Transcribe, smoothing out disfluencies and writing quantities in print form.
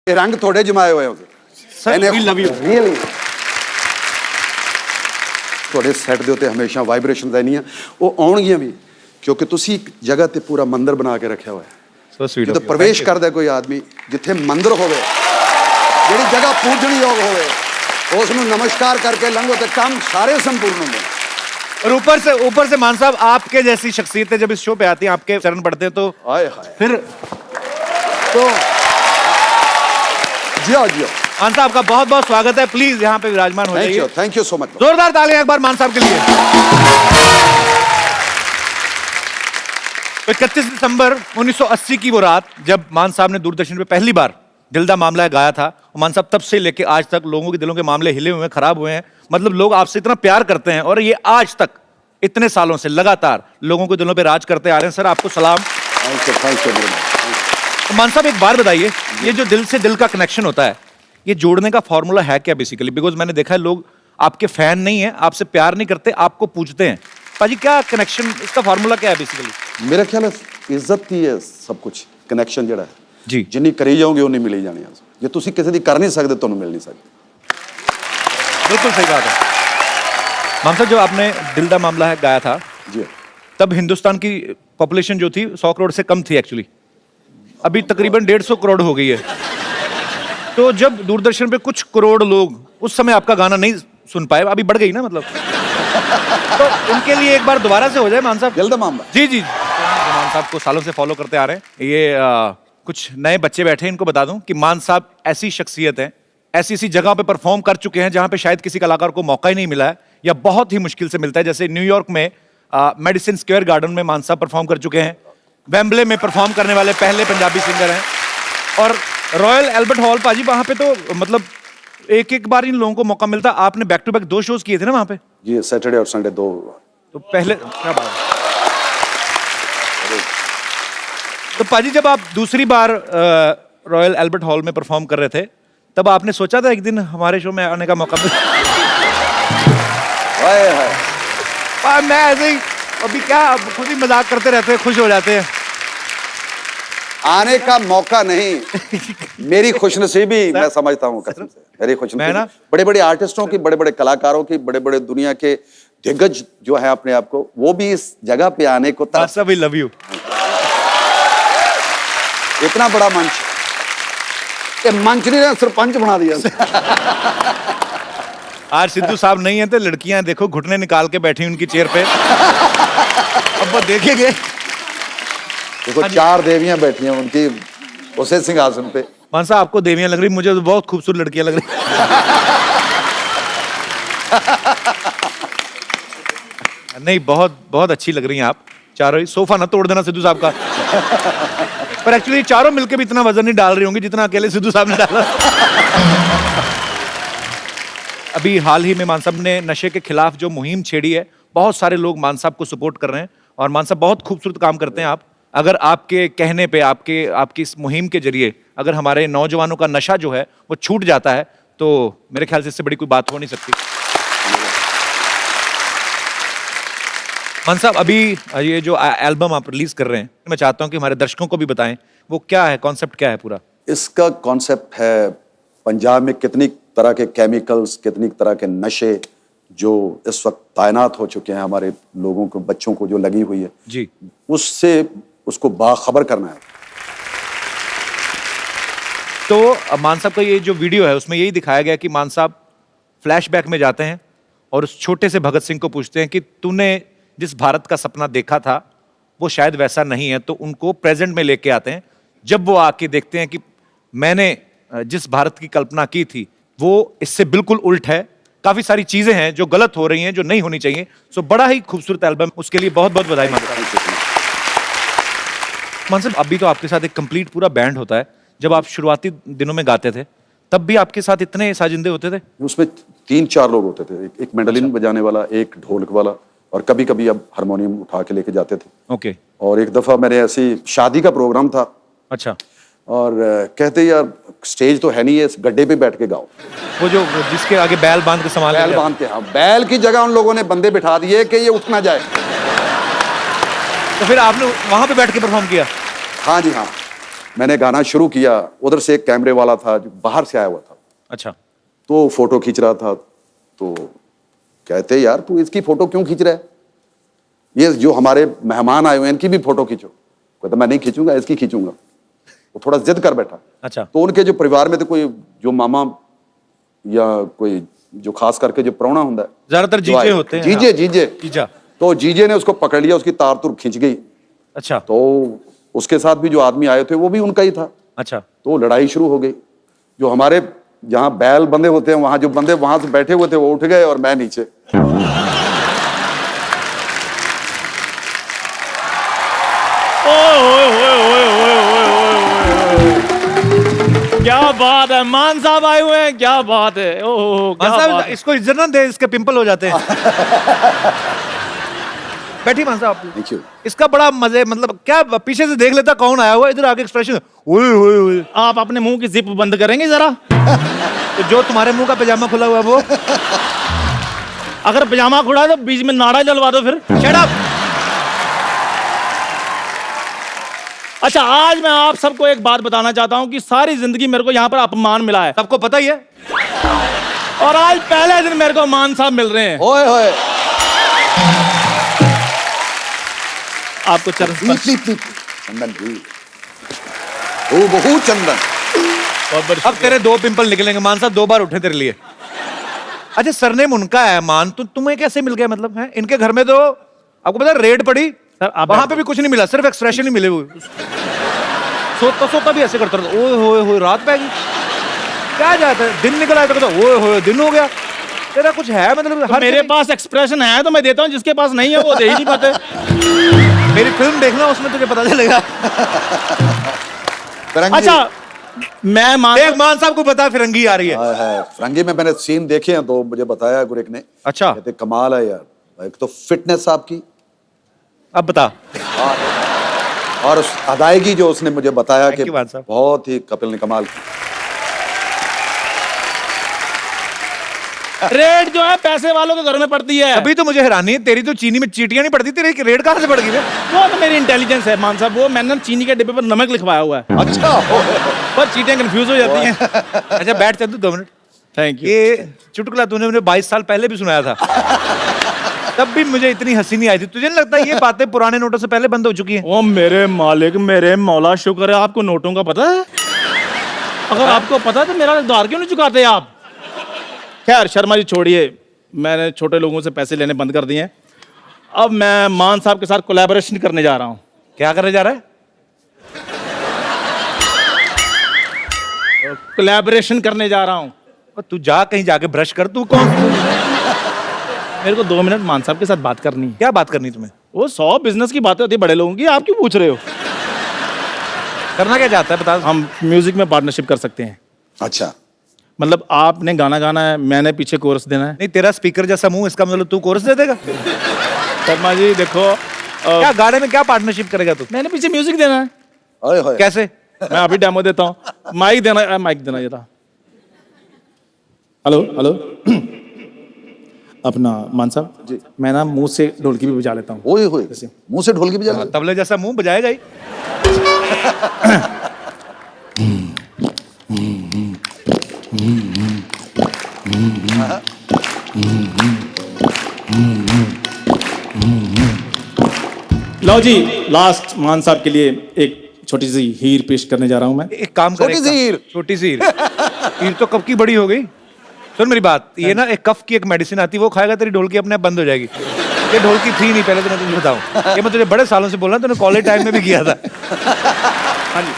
ਇਹ ਰੰਗ ਤੁਹਾਡੇ ਜਮਾਏ ਹੋਏ ਹੋ sir we love you really. ਤੁਹਾਡੇ ਸੈੱਟ ਦੇ ਉੱਤੇ ਹਮੇਸ਼ਾ ਵਾਈਬ੍ਰੇਸ਼ਨ ਰਹਿਣੀਆਂ, ਉਹ ਆਉਣਗੀਆਂ ਵੀ, ਕਿਉਂਕਿ ਤੁਸੀਂ ਇੱਕ ਜਗ੍ਹਾ ਤੇ ਪੂਰਾ ਮੰਦਿਰ ਬਣਾ ਕੇ ਰੱਖਿਆ ਹੋਇਆ ਹੈ। So sweet. ਜਦੋਂ ਪ੍ਰਵੇਸ਼ ਕਰਦਾ ਕੋਈ ਆਦਮੀ, ਜਿੱਥੇ ਮੰਦਿਰ ਹੋਵੇ, ਜਿਹੜੀ ਜਗ੍ਹਾ ਪੂਜਣਯੋਗ ਹੋਵੇ, ਉਸ ਨੂੰ ਨਮस्कार करके लंघो तो काम सारे संपूर्ण होंगे। और ऊपर से मान साहब आपके जैसी शख्सियतें जब इस शो पे आती हैं, आपके चरण पड़ते हैं, तो हाय हाय फिर तो जियो जियो। मान साहब का बहुत बहुत स्वागत है, प्लीज यहाँ पे विराजमान हो जाइए। Thank you so much. जोरदार तालियां एक बार मान साहब के लिए। 31 दिसंबर 1980 की वो रात जब मान साहब ने दूरदर्शन पे पहली बार दिल दा मामला है गाया था, और मान साहब तब से लेके आज तक लोगों के दिलों के मामले हिले हुए हैं, खराब हुए हैं। मतलब लोग आपसे इतना प्यार करते हैं, और ये आज तक इतने सालों से लगातार लोगों के दिलों पे राज करते आ रहे हैं। सर आपको सलाम। Thank you. मान साहब एक बात बताइए, ये जो दिल से दिल का कनेक्शन होता है, ये जोड़ने का फॉर्मूला है क्या बेसिकली? बिकॉज मैंने देखा है लोग आपके फैन नहीं है, आपसे प्यार नहीं करते, आपको पूछते हैं। पाजी क्या कनेक्शन, इसका फॉर्मूला क्या है बेसिकली? मेरा ख्याल है इज्जत की है सब कुछ। कनेक्शन जड़ा है जी, जिन्नी करी जाओगे उन्नी मिली जानी है। जे तुसी किसी दी कर नहीं सकते, तुहानू मिल नहीं सकती। बिल्कुल सही बात है। मान साहब जब आपने दिल दा मामला है गाया था, जी, तब हिंदुस्तान की पॉपुलेशन जो थी 100 करोड़ से कम थी एक्चुअली। अभी तकरीबन 150 करोड़ हो गई है। तो जब दूरदर्शन पे कुछ करोड़ लोग उस समय आपका गाना नहीं सुन पाए, अभी बढ़ गई ना मतलब, तो उनके लिए एक बार दोबारा से हो जाए मान साहब। दिल दा मामला। जी जी, मान साहब को सालों से फॉलो करते आ रहे हैं। ये कुछ नए बच्चे बैठे हैं, इनको बता दूं कि मान साहब ऐसी शख्सियत है, ऐसी ऐसी जगह पे परफॉर्म कर चुके हैं जहां पे शायद किसी कलाकार को मौका ही नहीं मिला है, या बहुत ही मुश्किल से मिलता है। जैसे न्यूयॉर्क में मेडिसिन स्क्वायर गार्डन में मान साहब परफॉर्म कर चुके हैं, वेम्बले में परफॉर्म करने वाले पहले पंजाबी सिंगर हैं, और रॉयल एल्बर्ट हॉल पाजी वहां पे तो मतलब एक एक बार इन लोगों को मौका मिलता। आपने बैक टू बैक 2 शोज किए थे ना वहां पे? जी, सैटरडे और संडे 2। तो पहले क्या बात है। तो पाजी जब आप दूसरी बार रॉयल एल्बर्ट हॉल में परफॉर्म कर रहे थे, तब आपने सोचा था एक दिन हमारे शो में आने का मौका मिले? हाय हाय। मैं ऐसे ही अभी क्या खुद ही मजाक करते रहते हैं, खुश हो जाते हैं। आने का मौका नहीं, मेरी खुशनसीबी मैं समझता हूँ कसम से। मेरी खुशनसीबी बड़े बड़े आर्टिस्टों की, बड़े बड़े कलाकारों की, बड़े बड़े दुनिया के दिग्गज जो है अपने आप को, वो भी इस जगह पे आने को सब लव यू। इतना बड़ा मंच, ये मंच नहीं ना, सरपंच बना दिया। आज सिद्धू साहब नहीं है तो लड़कियां देखो घुटने निकाल के बैठी उनकी चेयर पे। अब वो देखेंगे। देखो 4 देवियां बैठी हैं उनकी उसे सिंहासन पे। मान साहब आपको देवियां लग रही, मुझे तो बहुत खूबसूरत लड़कियां लग रही। नहीं, बहुत बहुत अच्छी लग रही हैं आप चारों ही। सोफा ना तोड़ देना सिद्धू साहब का। पर एक्चुअली चारों मिलकर भी इतना वजन नहीं डाल रही होंगी जितना अकेले सिद्धू साहब ने डाला। अभी हाल ही में मान साहब ने नशे के खिलाफ जो मुहिम छेड़ी है, बहुत सारे लोग मान साहब को सपोर्ट कर रहे हैं, और मान साहब बहुत खूबसूरत काम करते हैं आप। अगर आपके कहने पे, आपकी इस मुहिम के जरिए अगर हमारे नौजवानों का नशा जो है वो छूट जाता है, तो मेरे ख्याल से इससे बड़ी कोई बात हो नहीं सकती। मान साहब अभी ये जो एल्बम आप रिलीज कर रहे हैं, मैं चाहता हूं कि हमारे दर्शकों को भी बताएं वो क्या है, कॉन्सेप्ट क्या है पूरा? इसका कॉन्सेप्ट है पंजाब में कितनी तरह के केमिकल्स, कितनी तरह के नशे जो इस वक्त तैनात हो चुके हैं हमारे लोगों को, बच्चों को जो लगी हुई है जी, उससे उसको बाखबर करना है। तो मान साहब का ये जो वीडियो है उसमें यही दिखाया गया कि मान साहब फ्लैशबैक में जाते हैं और उस छोटे से भगत सिंह को पूछते हैं कि तूने जिस भारत का सपना देखा था वो शायद वैसा नहीं है, तो उनको प्रेजेंट में लेके आते हैं। जब वो आके देखते हैं कि मैंने जिस भारत की कल्पना की थी वो इससे बिल्कुल उल्ट है, काफी सारी चीजें हैं जो गलत हो रही हैं, जो नहीं होनी चाहिए। सो बड़ा ही खूबसूरत एल्बम, उसके लिए बहुत बहुत बधाई मानता हूं। मान साहब अभी तो आपके साथ एक कंप्लीट पूरा बैंड होता है, जब आप शुरुआती दिनों में गाते थे तब भी आपके साथ इतने साजिंदे होते थे? उसमें 3-4 लोग होते थे, एक मैंडोलिन बजाने वाला, एक ढोलक वाला, और कभी कभी अब हारमोनियम उठा के लेके जाते थे। ओके। और एक दफा मेरे ऐसी शादी का प्रोग्राम था। अच्छा। और कहते यार स्टेज तो है नहीं है, इस गड्ढे पे बैठ के गाओ। वो जो जिसके आगे बैल बांध के संभाल, बैल बांध के, हाँ, बैल की जगह उन लोगों ने बंदे बिठा दिए कि ये उठ ना जाए। तो फिर आपने वहां पे बैठ के परफॉर्म किया? हाँ जी हाँ। मैंने गाना शुरू किया, उधर से एक कैमरे वाला था जो बाहर से आया हुआ था, अच्छा। तो फोटो खींच रहा था। तो कहते यार तू इसकी फोटो क्यों खींच रहा है, ये जो हमारे मेहमान आए हुए हैं इनकी भी फोटो खींचो। कहता मैं नहीं खींचूंगा, इसकी खींचूंगा। वो थोड़ा जिद कर बैठा। अच्छा। तो उनके जो परिवार में तो कोई जो मामा या कोई जो खास करके जो प्राहुणा होता है, ज्यादातर जो आए, जीजे होते हैं। जीजे हाँ। जीजे जीजा। तो जीजे ने उसको पकड़ लिया, उसकी तार तुर खींच गई। अच्छा। तो उसके साथ भी जो आदमी आए थे वो भी उनका ही था। अच्छा। तो लड़ाई शुरू हो गई। जो हमारे जहां बैल बंधे होते हैं वहां जो बंदे वहां से बैठे हुए थे वो उठ गए और मैं नीचे। क्या बात है, मान साहब आए हुए हैं, क्या बात है। ओह क्या मान बात साहब है। इसको इज्जत ना दे, इसके पिंपल हो जाते हैं। बैठी मान साहब। Thank you. इसका बड़ा मजे, मतलब क्या पीछे से देख लेता कौन आया हुआ है, इधर आके एक्सप्रेशन ओए ओए ओए। आप अपने मुंह की जिप बंद करेंगे जरा। तो जो तुम्हारे मुंह का पजामा खुला हुआ है वो अगर पजामा खुड़ा है तो बीच में नाड़ा जलवा दो फिर। Shut up. अच्छा, आज मैं आप सबको एक बात बताना चाहता हूं कि सारी जिंदगी मेरे को यहाँ पर अपमान मिला है, सबको पता ही है। और आज पहले दिन मेरे को मान साहब मिल रहे हैं। ओए होए। आपको चरण चंदन जी, ओ बहुत चंदन। बहुत बड़ी अब तेरे 2 पिंपल निकलेंगे मान साहब, 2 बार उठे तेरे लिए। अच्छा, सरनेम उनका है मान, तो तुम्हें कैसे मिल गया, मतलब है इनके घर में तो आपको पता रेड पड़ी, सर, आप वहां पे भी कुछ नहीं मिला, सिर्फ एक्सप्रेशन ही मिले हुए। सोता सोता भी ऐसे करता रहता, ओए होए होए रात पै गई। क्या जाता है, दिन निकल आया तो कहता ओए होए दिन हो गया। तेरा कुछ है मतलब तो मेरे पास एक्सप्रेशन है तो मैं देता हूं, जिसके पास नहीं है वो दे ही नहीं पाते। मेरी फिल्म देखना, उसमें तुझे पता चलेगा। फिरंगी। अच्छा, मैं देख मान साहब को बता फिरंगी आ रही है। है फिरंगी में मैंने सीन देखे हैं तो मुझे बताया गुरेक ने। अच्छा। कहते कमाल है यार, एक तो फिटनेस आपकी अब बता। और उस अदायगी जो उसने मुझे बताया Thank कि you, मान साहब। बहुत ही कपिल ने कमाल की। रेड जो है पैसे वालों के घर में पड़ती है। अभी तो मुझे हैरानी है, तेरी तो चीनी में चीटियां नहीं पड़ती, तेरी रेड कहां से पड़ गई? वो तो मेरी इंटेलिजेंस है मान साहब, वो मैंने चीनी के डिब्बे पर नमक लिखवाया हुआ है, अच्छा पर चीटियां कंफ्यूज हो जाती हैं। अच्छा बैठ चल तू 2 मिनट। Thank you. ये चुटकुला तूने मुझे 22 साल पहले भी सुनाया था। तब भी मुझे इतनी हंसी नहीं आई थी। तुझे नहीं लगता ये बातें पुराने नोटों से पहले बंद हो चुकी हैं? ओ मेरे मालिक, मेरे मौला, शुक्र है आपको नोटों का पता है। अगर आपको पता है तो मेरा उधार क्यों नहीं चुकाते आप? खैर शर्मा जी छोड़िए, मैंने छोटे लोगों से पैसे लेने बंद कर दिए हैं। अब मैं मान साहब के साथ कोलैबोरेशन करने जा रहा हूं। क्या करने जा रहा है? कोलैबोरेशन करने जा रहा हूं। और तू जा कहीं जाके ब्रश कर। तू कौन? मेरे को 2 मिनट मान साहब के साथ बात करनी है। क्या बात करनी तुम्हें? वो 100 बिजनेस की बातें होती है बड़े लोगों की, आप क्यों पूछ रहे हो? करना क्या चाहता है बता। हम म्यूजिक में पार्टनरशिप कर सकते हैं। अच्छा, मतलब आपने गाना गाना है, मैंने पीछे कोरस देना है। नहीं, तेरा स्पीकर जैसा मुंह, इसका मतलब तू कोरस दे देगा? शर्मा जी देखो, क्या गाने में क्या पार्टनरशिप करेगा तू? मैंने पीछे म्यूजिक देना है। ओए होए। कैसे? मैं अभी डेमो देता हूँ। माइक देना जरा। Hello hello. अपना मान साहब जी, मैं ना मुंह से ढोलकी भी बजा लेता हूँ। ओए होए, मुंह से ढोलकी बजा ले। तबले जैसा मुंह बजाएगा ही। लो जी, लास्ट मान साहब के लिए एक छोटी सी हीर पेश करने जा रहा हूँ मैं। एक काम कर। छोटी सी हीर। छोटी सी हीर। हीर तो कब की बड़ी हो गई। सुन मेरी बात, ये ना एक कफ की एक मेडिसिन आती है, वो खाएगा तेरी ढोलकी अपने आप बंद हो जाएगी। ये ढोलकी थी नहीं पहले, तो मैं तुझे बताऊं। ये मैं तुझे बड़े सालों से बोल रहा हूं, तूने कॉलेज टाइम में भी किया था। हाँ जी।